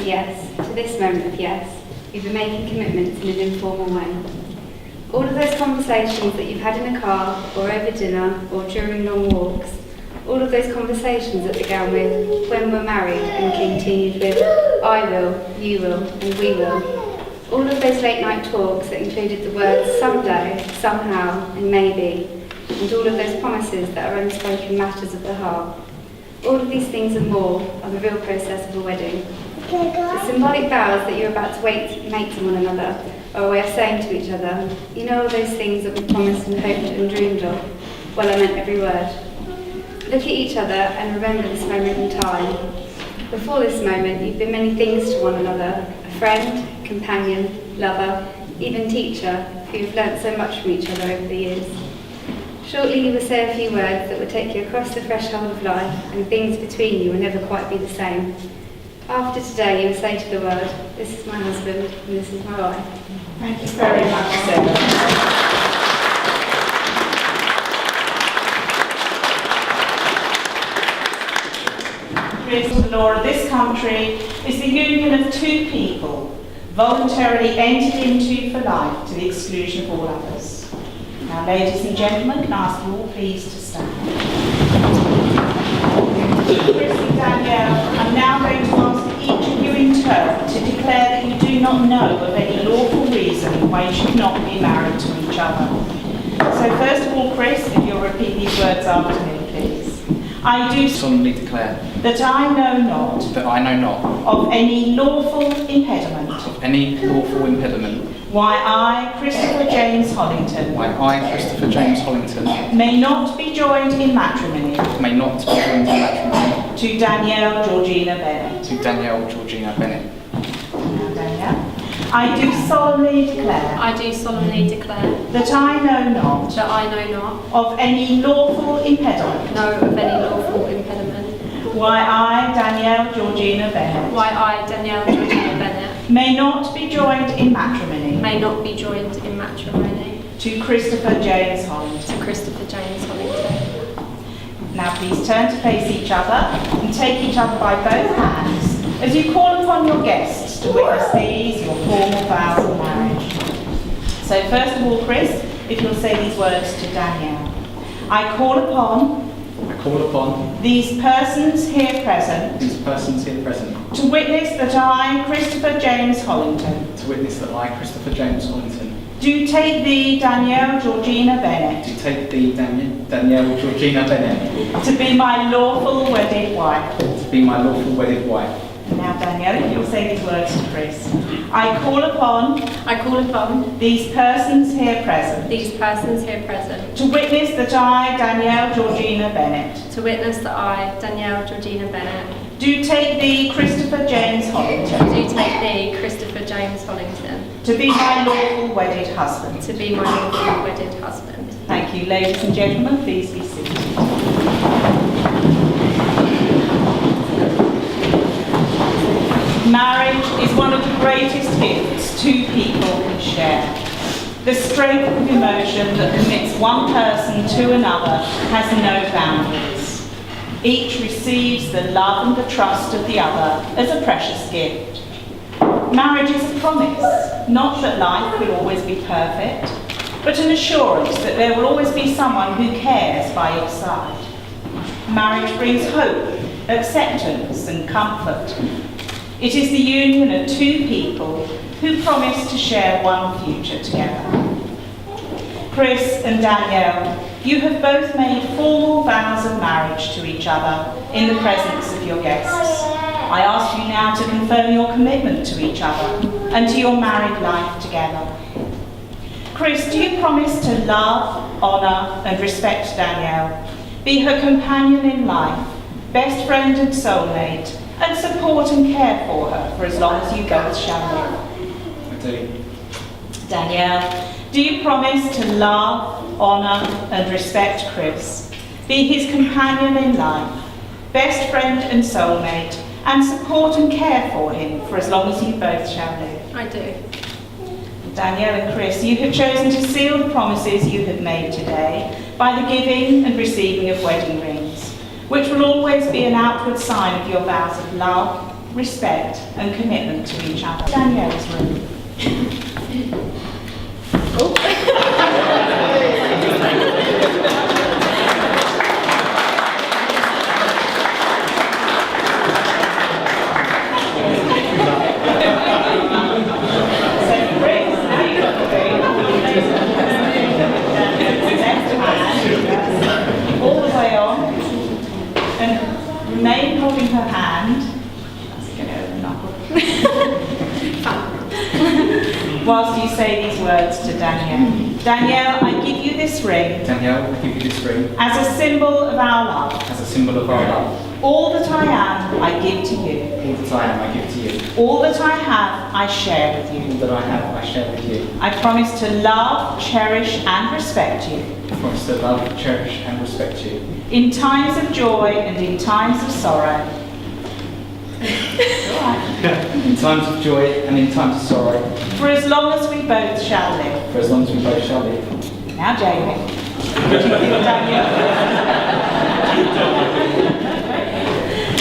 yes, to this moment of yes, you've been making commitments in an informal way. All of those conversations that you've had in a car, or over dinner, or during long walks, all of those conversations that began with when we're married and continued with I will, you will, and we will. All of those late night talks that included the words someday, somehow, and maybe, and all of those promises that are unspoken matters of the heart. All of these things and more are the real process of a wedding. The symbolic vows that you're about to make to one another are a way of saying to each other, you know all those things that we promised and hoped and dreamed of? Well, I meant every word. Look at each other and remember this moment in time. Before this moment, you've been many things to one another, a friend, companion, lover, even teacher, who you've learnt so much from each other over the years. Shortly you will say a few words that will take you across the threshold of life, and things between you will never quite be the same. After today, you will say to the world, this is my husband and this is my wife. Thank you very much, Sarah. The law of this country is the union of two people, voluntarily entered into for life to the exclusion of all others. Now, ladies and gentlemen, can I ask you all please to stand? Chris and Danielle, I'm now going to ask each of you in turn to declare that you do not know of any lawful reason why you should not be married to each other. So first of all, Chris, if you'll repeat these words after me, please. I do solemnly declare that I know not of any lawful impediment why I, Christopher James Hollington, may not be joined in matrimony to Danielle Georgina Bennett. Now, Danielle. I do solemnly declare that I know not of any lawful impediment why I, Danielle Georgina Bennett, may not be joined in matrimony to Christopher James Hollington. Now please turn to face each other and take each other by both hands as you call upon your guests to witness these, your formal vows of marriage. So first of all, Chris, if you'll say these words to Danielle. I call upon these persons here present to witness that I, Christopher James Hollington, do take thee, Danielle Georgina Bennett, to be my lawful wedded wife. Now, Danielle, if you'll say these words to Chris. I call upon these persons here present to witness that I, Danielle Georgina Bennett, do take thee, Christopher James Hollington, to be my lawful wedded husband. Thank you, ladies and gentlemen. Please be seated. Marriage is one of the greatest gifts two people can share. The strength of emotion that commits one person to another has no boundaries. Each receives the love and the trust of the other as a precious gift. Marriage is a promise, not that life will always be perfect, but an assurance that there will always be someone who cares by your side. Marriage brings hope, acceptance, and comfort. It is the union of two people who promise to share one future together. Chris and Danielle, you have both made formal vows of marriage to each other in the presence of your guests. I ask you now to confirm your commitment to each other and to your married life together. Chris, do you promise to love, honour and respect Danielle, be her companion in life, best friend and soulmate, and support and care for her for as long as you both shall live? I do. Danielle, do you promise to love, honour and respect Chris, be his companion in life, best friend and soulmate, and support and care for him for as long as you both shall live? I do. Danielle and Chris, you have chosen to seal the promises you have made today by the giving and receiving of wedding rings, which will always be an outward sign of your vows of love, respect and commitment to each other. Danielle's room. So Chris, now you've got the ring. Left hand, all the way on, and remain holding her hand. That's going over the knuckle. Whilst you say these words to Danielle. Danielle, I give you this ring Danielle, I give you this ring as a symbol of our love. as a symbol of our love. All that I am, I give to you. All that I am, I give to you. All that I have, I share with All you. that I have, I share with you. I promise to love, cherish, and respect you. I promise to love, cherish, and respect you. In times of joy and in times of sorrow. All right. In times of joy and in times of sorrow, For as long as we both shall live. for as long as we both shall live. Now, Jamie. What do you think, Daniel?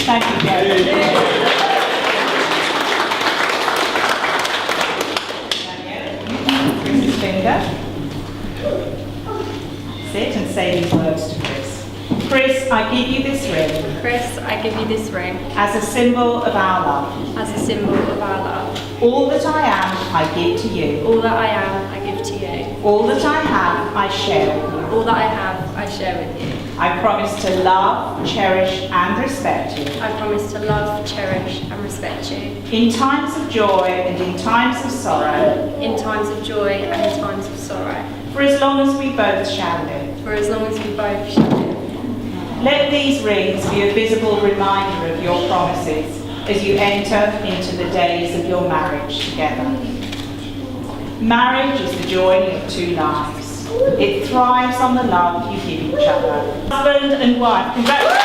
Thank you, Jamie. Daniel, Chris's finger. Sit and say these words to Chris. Chris, I give you this ring Chris, I give you this ring as a symbol of our love. as a symbol of our love. All that I am, I give to you. All that I am, I give to you. All that I have, I share with you. All that I have, I share with you. I promise to love, cherish, and respect you. I promise to love, cherish, and respect you. In times of joy and in times of sorrow. In times of joy and in times of sorrow. For as long as we both shall live. For as long as we both shall live. Let these rings be a visible reminder of your promises as you enter into the days of your marriage together. Marriage is the joining of two lives. It thrives on the love you give each other. Husband and wife, congratulations.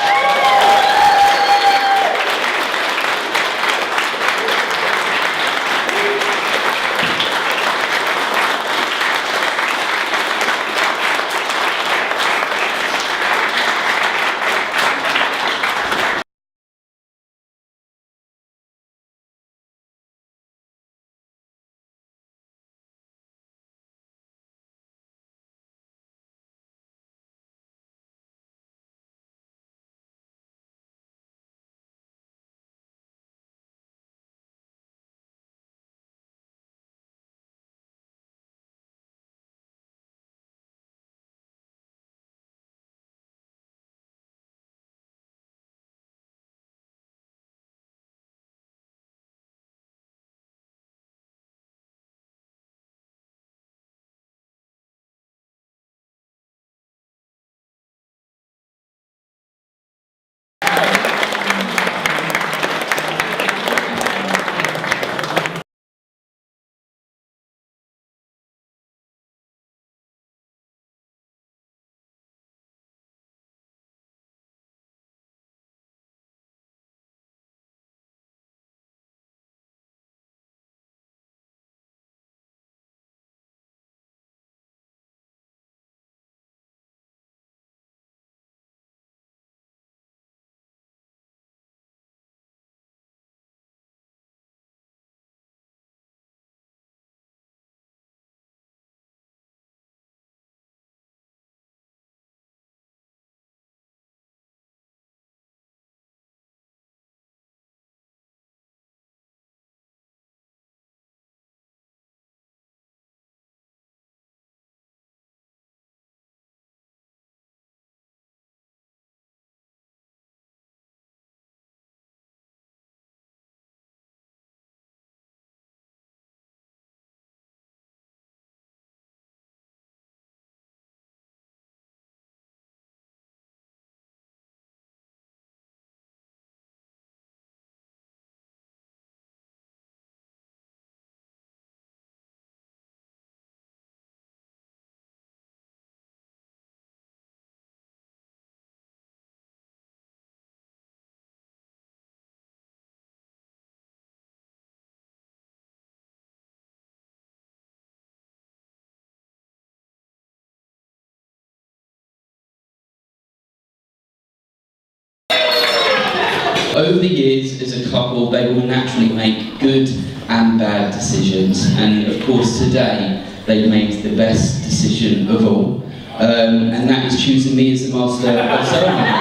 Over the years, as a couple, they will naturally make good and bad decisions, and of course today, they made the best decision of all, and that is choosing me as the master of ceremony.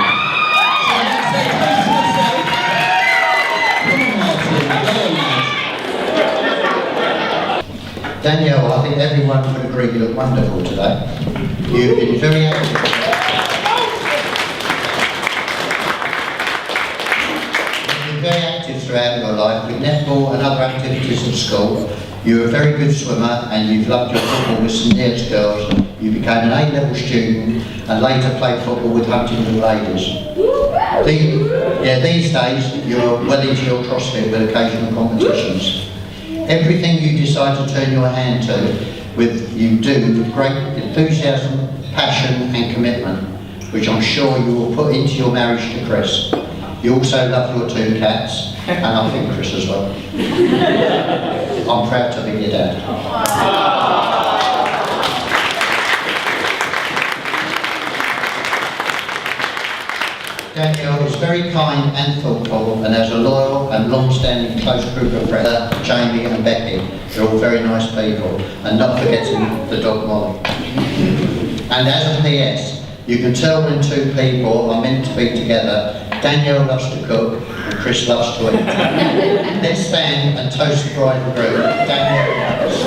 Danielle, I think everyone would agree you look wonderful today. You've been very active. You've been very active throughout your life with netball and other activities at school. You're a very good swimmer and you've loved your football with St Neots girls. You became an A-level student and later played football with Huntingdon ladies. These days you're well into your CrossFit with occasional competitions. Everything you decide to turn your hand to, you do with great enthusiasm, passion and commitment, which I'm sure you will put into your marriage to Chris. You also love your 2 cats, and I think Chris as well. I'm proud to be your dad. Danielle is very kind and thoughtful and has a loyal and long-standing close group of friends, Jamie and Becky. They're all very nice people, and not forgetting the dog Molly. And as a PS, you can tell when 2 people are meant to be together. Danielle loves to cook and Chris loves to eat. Let's stand and toast the bride and groom, Danielle and Chris.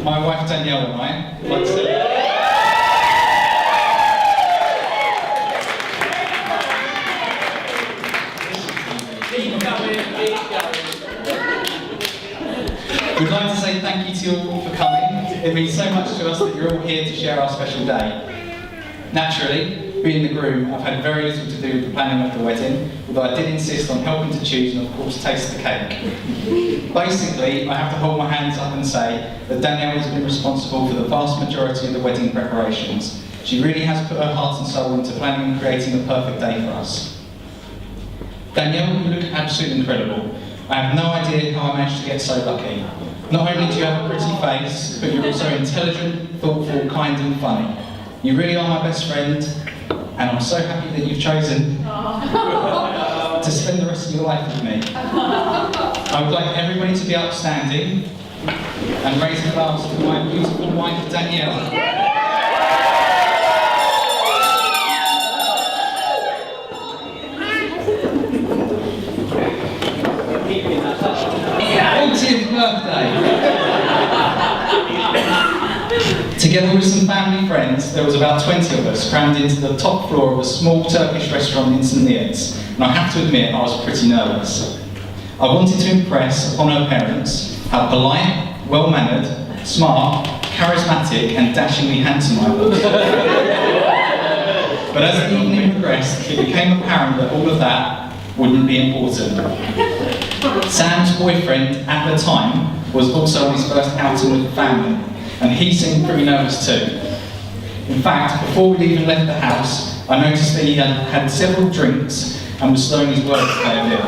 My wife Danielle and I would like to say we'd like to say thank you to you all for coming. It means so much to us that you're all here to share our special day. Naturally, being the groom, I've had very little to do with the planning of the wedding, although I did insist on helping to choose and of course taste the cake. Basically, I have to hold my hands up and say that Danielle has been responsible for the vast majority of the wedding preparations. She really has put her heart and soul into planning and creating a perfect day for us. Danielle, you look absolutely incredible. I have no idea how I managed to get so lucky. Not only do you have a pretty face, but you're also intelligent, thoughtful, kind and funny. You really are my best friend, and I'm so happy that you've chosen to spend the rest of your life with me. I would like everybody to be upstanding and raise a glass for my beautiful wife, Danielle. Birthday. Together with some family friends, there was about 20 of us crammed into the top floor of a small Turkish restaurant in St Neots, and I have to admit I was pretty nervous. I wanted to impress upon her parents how polite, well-mannered, smart, charismatic and dashingly handsome I was. But as the evening progressed, it became apparent that all of that wouldn't be important. Sam's boyfriend at the time was also on his first outing with the family, and he seemed pretty nervous too. In fact, before we'd even left the house, I noticed that he had several drinks and was slowing his words a fair bit.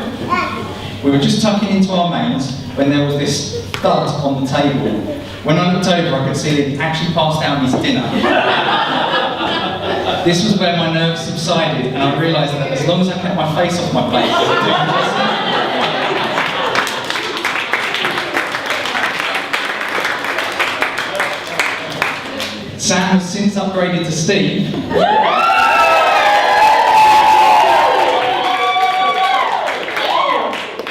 We were just tucking into our mains when there was this thud on the table. When I looked over, I could see that he'd actually passed out his dinner. This was where my nerves subsided, and I realised that as long as I kept my face off my plate, I would do justice. Sam has since upgraded to Steve.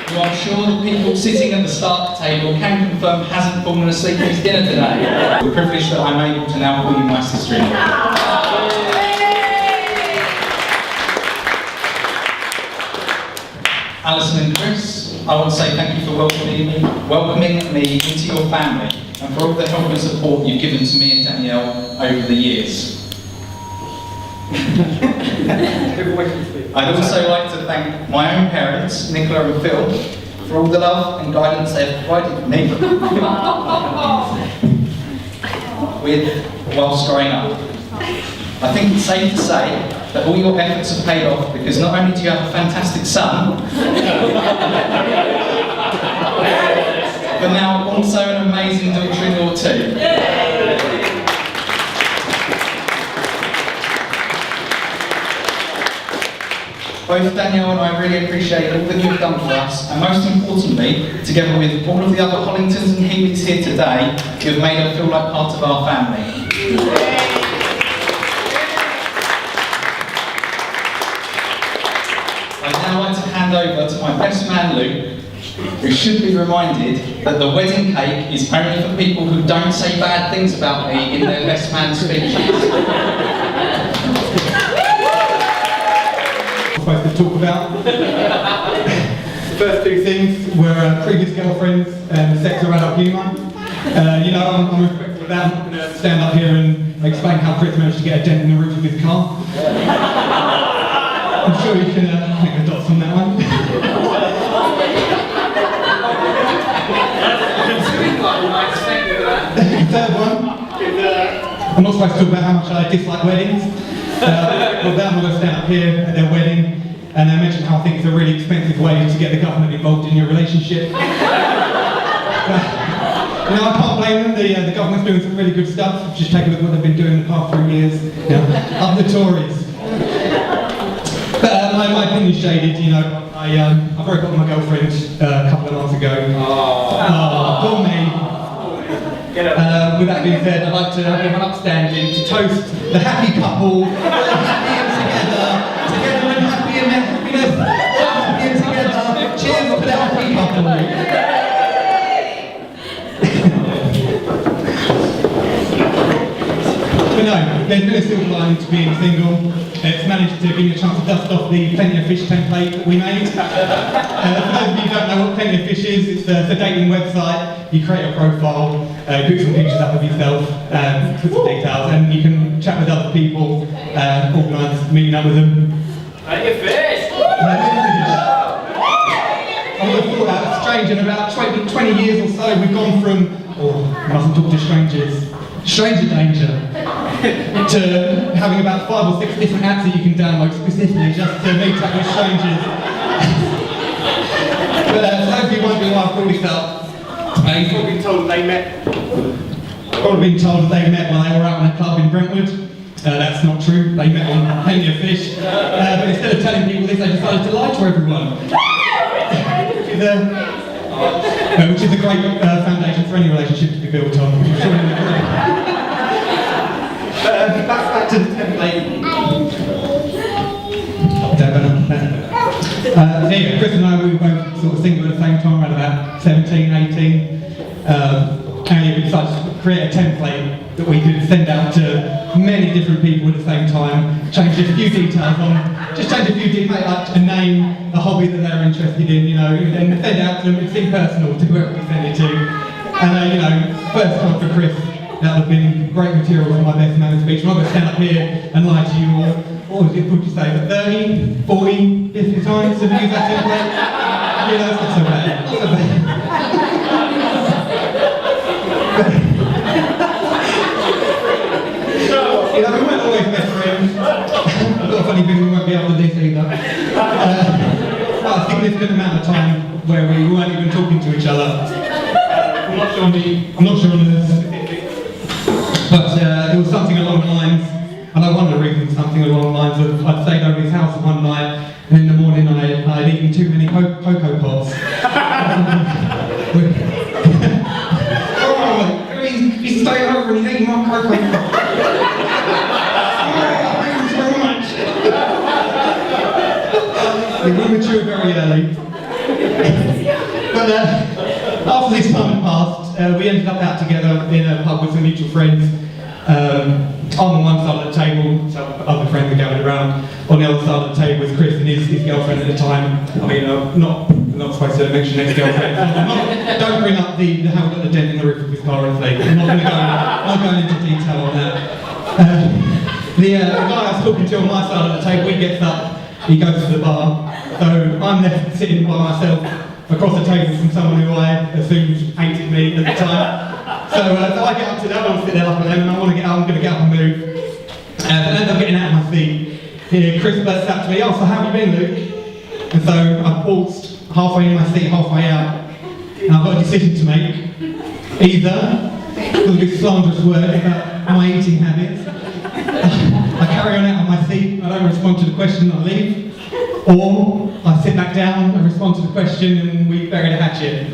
Who I'm sure the people sitting at the start table can confirm hasn't fallen asleep at his dinner today. The privilege that I'm able to now call you my sister-in-law. Alison and Chris, I want to say thank you for welcoming me into your family and for all the help and support you've given to me and Danielle over the years. I'd also like to thank my own parents, Nicola and Phil, for all the love and guidance they've provided me whilst growing up. I think it's safe to say that all your efforts have paid off, because not only do you have a fantastic son, but now also an amazing daughter-in-law too. Both Danielle and I really appreciate all that you've done for us, and most importantly, together with all of the other Hollingtons and Healy's here today, you've made us feel like part of our family. I'd now like to hand over to my best man Luke, who should be reminded that the wedding cake is only for people who don't say bad things about me in their best man speeches. Supposed to talk about. The first two things were previous girlfriends and sex or adult humour. I'm respectful of that. I'm not going to stand up here and explain how Chris managed to get a dent in the roof of his car. I'm sure you can connect the dots on that one. The third one is I'm not supposed to talk about how much I dislike weddings. Well, I'm going to stand up here at their wedding and mention how I think it's a really expensive way to get the government involved in your relationship. I can't blame them. The government's doing some really good stuff. Just take a look at what they've been doing the past 3 years. Up the Tories. But my opinion's shaded. I broke up with my girlfriend a couple of months ago. Poor me. With that being said, I'd like to have an upstanding to toast the happy couple, happy and together and happy and happiness, happy and together. Cheers to the happy couple. But no, there's been a silver lining to being single. It's managed to give me a chance to dust off the Plenty of Fish template that we made. For those of you who don't know what Plenty of Fish is, it's a dating website. You create a profile, put some pictures up of yourself, put some details, and you can chat with other people, organise meeting up with them. Plenty of Fish! I would have thought that was strange. In about 20 years or so, we've gone from, mustn't talk to strangers, stranger danger, to having about 5 or 6 different apps that you can download specifically just to meet up with strangers. But hopefully you won't be why I've brought this up. You've probably been told they met. Probably been told that they met while they were out in a club in Brentwood. That's not true. They met on Plenty of Fish. But instead of telling people this, they decided to lie to everyone. Which is a great foundation for any relationship to be built on. I'm sure you'll agree. Back to the template. Chris and I, we were both sort of single at the same time, around about 17, 18. And we decided to create a template that we could send out to many different people at the same time, change a few details like a name, a hobby that they're interested in, and send out to them. It seemed personal to whoever we send it to. And first time for Chris, that would have been great material for my best man speech. I'm not going to stand up here and lie to you all. What would you say, 30, 40, 50 times to use that template? That's not so bad. Not so bad. We weren't always best friends. A lot of funny things we won't be able to do either. A significant amount of time where we weren't even talking to each other. I'm not sure on the specifics, but it was something along the lines, and I wonder even something along the lines of I'd stayed over his house one night, and in the morning I'd eaten too many Cocoa Pops. He's staying over and he's eating my Cocoa Pops. We matured very early. But after this time had passed, we ended up out together in a pub with some mutual friends. On one side of the table, so other friends were gathered around. On the other side of the table was Chris and his girlfriend at the time. I mean, not supposed to mention ex-girlfriend. Don't bring up the how we got the dent in the roof of his car or anything. I'm not going into detail on that. The guy I was talking to on my side of the table, he gets up, he goes to the bar. So I'm left sitting by myself across the table from someone who I assumed hated me at the time. So I get up to them, I want to sit there like them, and I want to get up, I'm going to get up and move. And as I'm getting out of my seat, Chris bursts out to me, "Oh, so how have you been, Luke?" And so I paused halfway in my seat, halfway out. and I've got a decision to make. Either all this slanderous word about my eating habits, I carry on out on my seat, I don't respond to the question, I leave, or I sit back down and respond to the question and we bury the hatchet.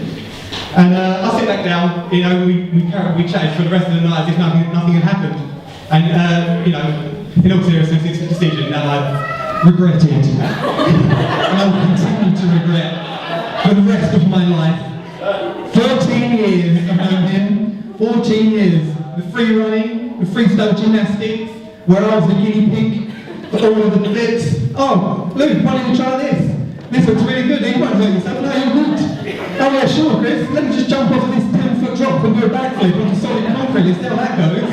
And I sit back down, you know, we chatted for the rest of the night as if nothing had happened. And, you know, in all seriousness, it's a decision that I've regretted. And I'll continue to regret for the rest of my life. 14 years I've known him, 14 years. The free running, the freestyle gymnastics, where I was the guinea pig for all of the flips. Oh, Luke, why don't you try this? This looks really good, you won't hurt yourself, no, you're good. Oh yeah, sure, Chris, let me just jump off of this 10-foot drop and do a backflip onto solid concrete and see how that goes.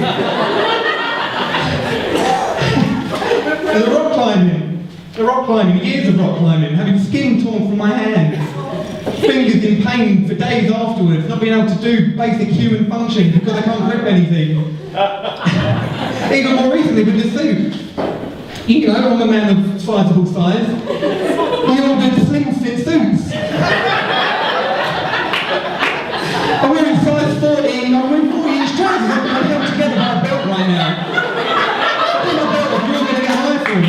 And the rock climbing, years of rock climbing, having skin torn from my hands, fingers in pain for days afterwards, not being able to do basic human function because I can't grip anything. Even more recently with the suit. You know, I'm a man of sizable size. He ordered slim fit suits. I'm wearing size 14, I'm wearing 40-inch trousers, I'm held together by a belt right now. Put my belt off, you're going to get an iPhone.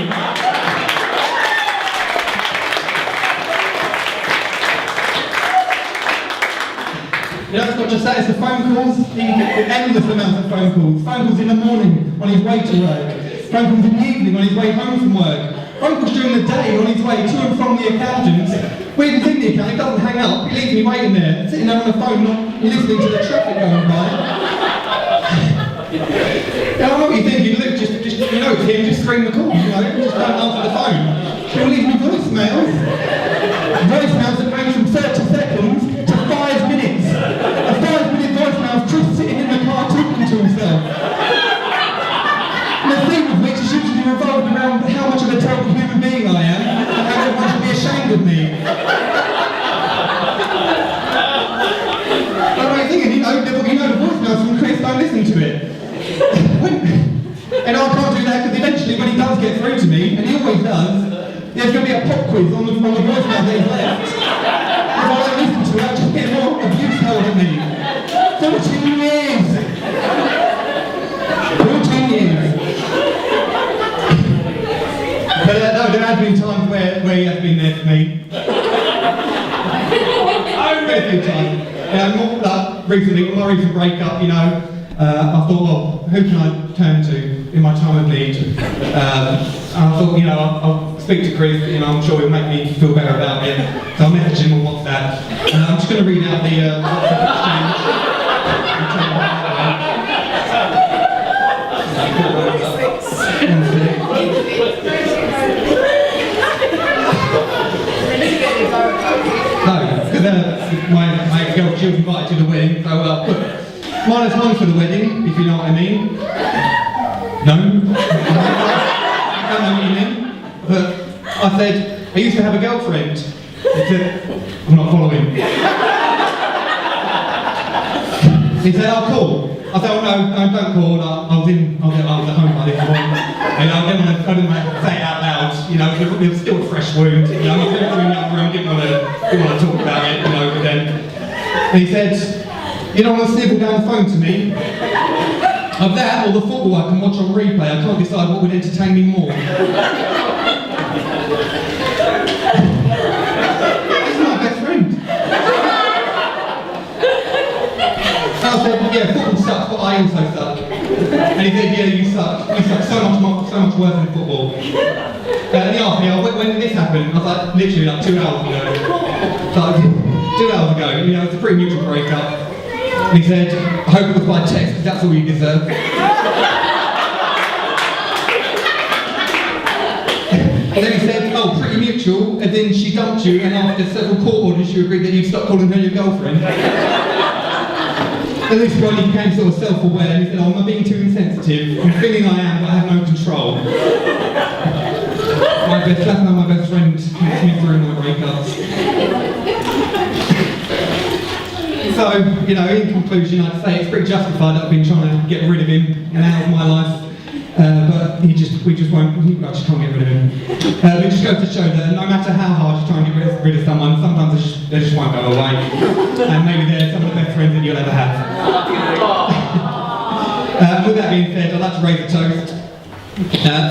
You know, it's not just that, it's the phone calls, the endless amounts of phone calls. Phone calls in the morning on his way to work. Phone calls in the evening on his way home from work. Phone calls during the day on his way to and from the accountants. When he's in the account, he doesn't hang up, he leaves me waiting there, sitting there on the phone, not listening to the traffic going by. I know what you're thinking, look, just you know, it's him, just scream the call, you know, just don't answer the phone. He'll leave me voicemails. Voicemails that range from 30 seconds to 5 minutes. A 5-minute voicemail of Chris sitting in the car talking to himself. And the thing with which is usually revolved around how much of a terrible human being I am, and how everyone should be ashamed of me. I'm like thinking, you know the voicemails from Chris, don't listen to it. And I can't do that because eventually when he does get through to me, and he always does, there's going to be a pop quiz on the voicemail that he's left. If I don't listen to it, I'll just get more abuse held at me. 14 years! 14 years! But no, there has been times where he has been there for me. Been a few times. Recently, with my recent breakup, you know, I thought, well, who can I turn to in my time of need? And I thought, you know, I'll speak to Chris, you know, I'm sure he'll make me feel better about it. So I messaged him on WhatsApp. And I'm just going to read out the WhatsApp exchange. No, because my girl, she was invited to the wedding, so I'll put -1 for the wedding, if you know what I mean. No? I don't know what you mean. But I said, I used to have a girlfriend. He said, I'm not following. He said, oh, cool. I said, oh, no, don't call. I was at home by this point. And I didn't want to say it out loud. You know, it was still a fresh wound. You know, I was in the room, didn't want to talk about it, you know, but then. And he said, you don't want to snivel down the phone to me? Of that or the football I can watch on replay, I can't decide what would entertain me more. He's my best friend. And I said, yeah, football sucks, but I also suck. And he said, yeah, you suck. You suck so much worse than football. And he asked me, oh, when did this happen? I was like, literally like 2 hours ago. So, 2 hours ago, you know, it's a pretty mutual breakup. And he said, I hope it was by text, because that's all you deserve. And then he said, oh, pretty mutual, and then she dumped you, and after several court orders, you agreed that you'd stop calling her your girlfriend. At this point, he became sort of self-aware, and he said, oh, am I being too insensitive? I'm feeling I am, but I have no control. That's how my best friend makes me through my breakups. So, you know, in conclusion, I'd say it's pretty justified that I've been trying to get rid of him and out of my life. But we just can't get rid of him. It just goes to show that no matter how hard you try and get rid of someone, sometimes it's just they just won't go away. And maybe they're some of the best friends that you'll ever have. With that being said, I'd like to raise a toast.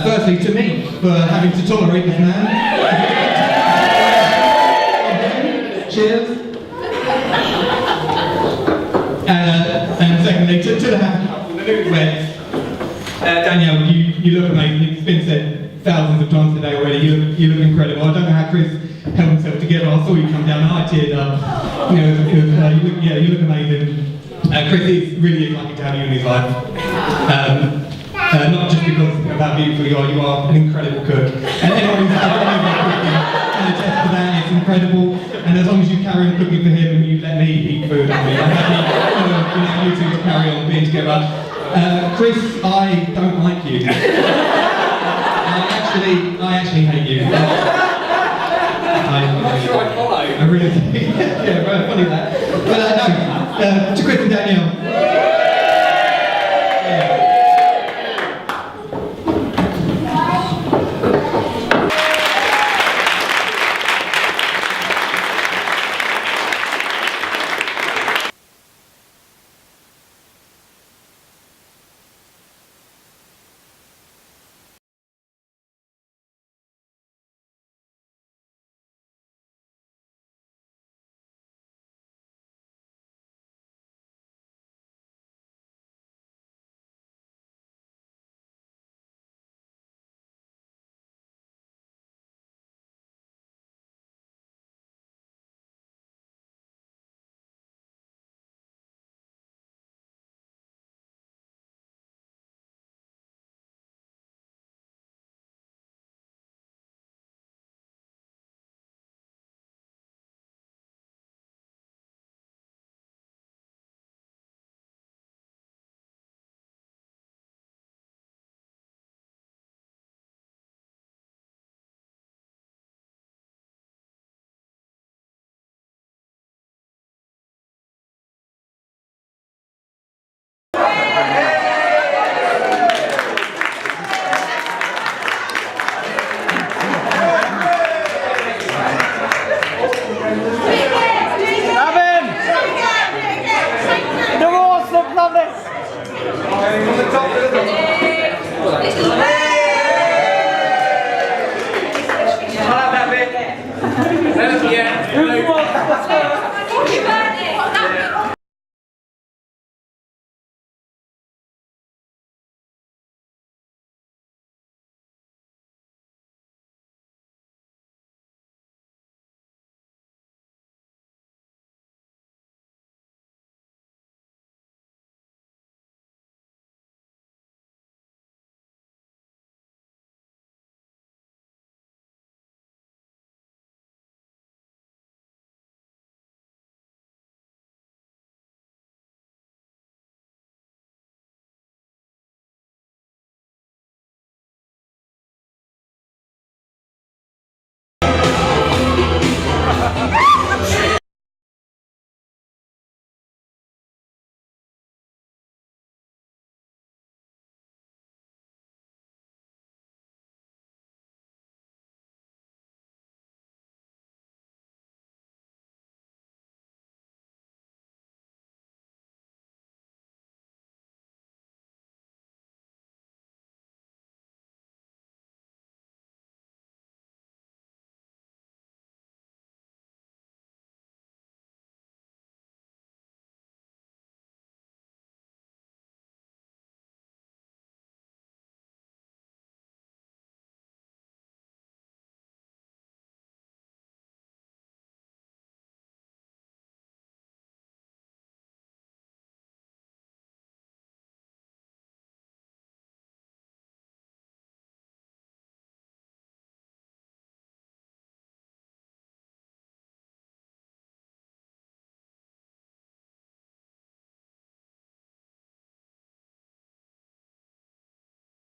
Firstly, to me, for having to tolerate this man. Cheers. And secondly, to the happy couple, the newlyweds. Danielle, you look amazing. It's been said thousands of times today already. You look incredible. I don't know how Chris held himself together. I saw you come down and I teared up. You look amazing. Chris really is lucky to have you in his life. Not just because of how beautiful you are an incredible cook. And anyone who's had any of my cooking can attest to that, it's incredible. And as long as you carry on cooking for him and you let me eat food, I'm happy you two will carry on being together. Chris, I don't